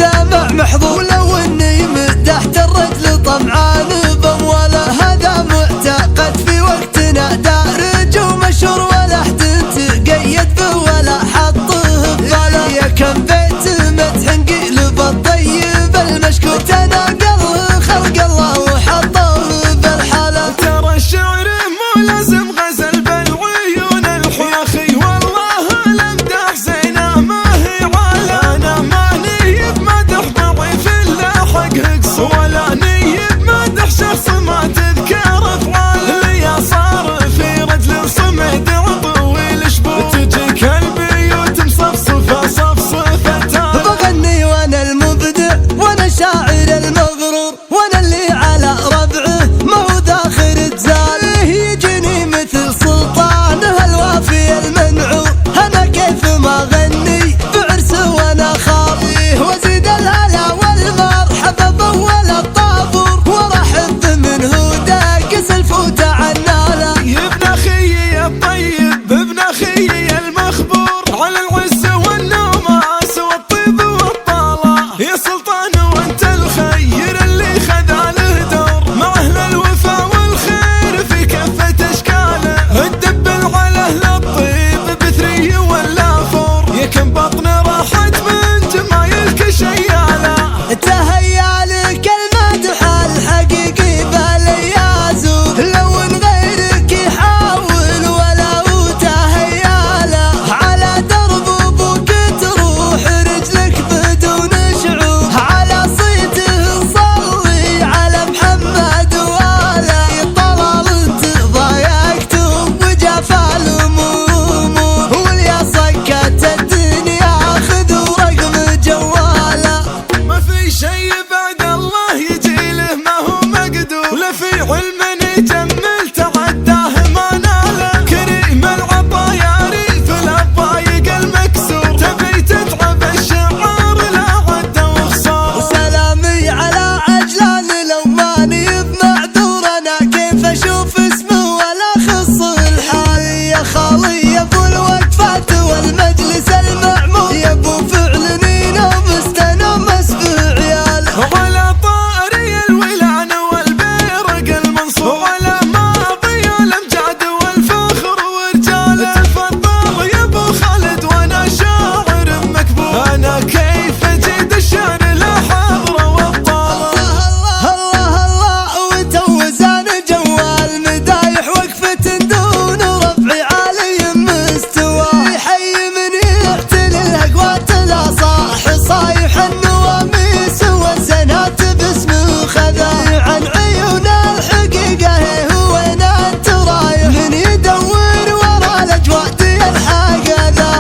المجتمع محظوظ، ولو اني مدحت الرجل طمعان بأمواله، هذا معتقد في وقتنا دارج ومشهور، ولا حد تقيد به ولا حطه بباله. يا كم بيت مدح قلب الطيب المشكور تناقل خلق الله وحطه بالحاله. ترى الشعر مو لازم غزل بالعيون الحلو يا اخي، والله الامدح زينه ما هي عاله. انا ماني بمدح ضعيف الا حقه قصور، ولا ني بمدح شخص ما تذكر افعاله. ليا صار في رجل صمد عطوي شبور، تجيك البيوت مصفصفه صفصفتها. بغني وانا المبدع وانا شاعر المغرور، وانا اللي على ربعه ما هو ذاخر تزال. يجيني مثل سلطانه الوافي المنعور، انا كيف ما غني بعرسه وانا خاطيه، وازيد الهلا والمرحبا بأول الطابور، وارحب منه داقس الفوته عناله. يا ابن اخيي الطيب ابن اخيي المخبور، على العز والنوماس والطيب والطاله. يا سلطان وانت الخير اللي خذا له دور، مع اهل الوفا والخير في كافه اشكاله. الدبل على اهل الطيب بثري ولا فور، يا كم بطن راحت من جمايلك شياله. تهيأ لك المدح الحقيقي باليازو، لو ان غيرك يحاول ولو تهيأ له. على درب ابوك تروح رجلك بدون شعور، على صيته صلي على محمد واله. طلال انت ضايقته وجافى الهموم، واليا سكت الدنيا خذوا رقم جواله. ما في شي بعد الله يجي له ما هو مقدور، ولا في علم يجمل تعداه ما ناله. كريم العطايا ريف الضايق المكسور، تبي تتعب الشعار لا عد وخسار. وسلامي على عجلان لو ماني بمعذور، انا كيف اشوف اسمه ولا خص الحال. يا خالي يا ابو الوقفات والمجلس المعمور، يا ابو فعل نينو مستنمس بعيال. وعلى طاري الولان والبيرق المنصور، وعلى ماضي الامجاد والفخر ورجاله. تفضل يا ابو خالد وانا شاعر مكبور، انا كيف اجيد الشعر لا حضره وابطاله. الله الله وتوزان جوال مدايح وقفة دون رفع عالي مستوى. يحيي من يعتلي الاقوات لا صاح صايح النواميس والزنات باسمه خذا. عن عيون الحقيقة هو وين انت رايح، من يدور ورا الاجواد يلحق ذا.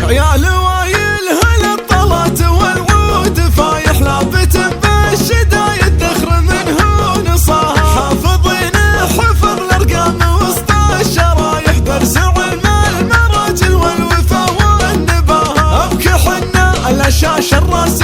عيال وايل هل الطلات والعود فايح، لابت بالشدايد ذخر منه نصاها. حافظين حفظ الارقام وسط الشرايح، برزع المال المراجل والوفا والنباهه. ابكي حنا على شاش الراس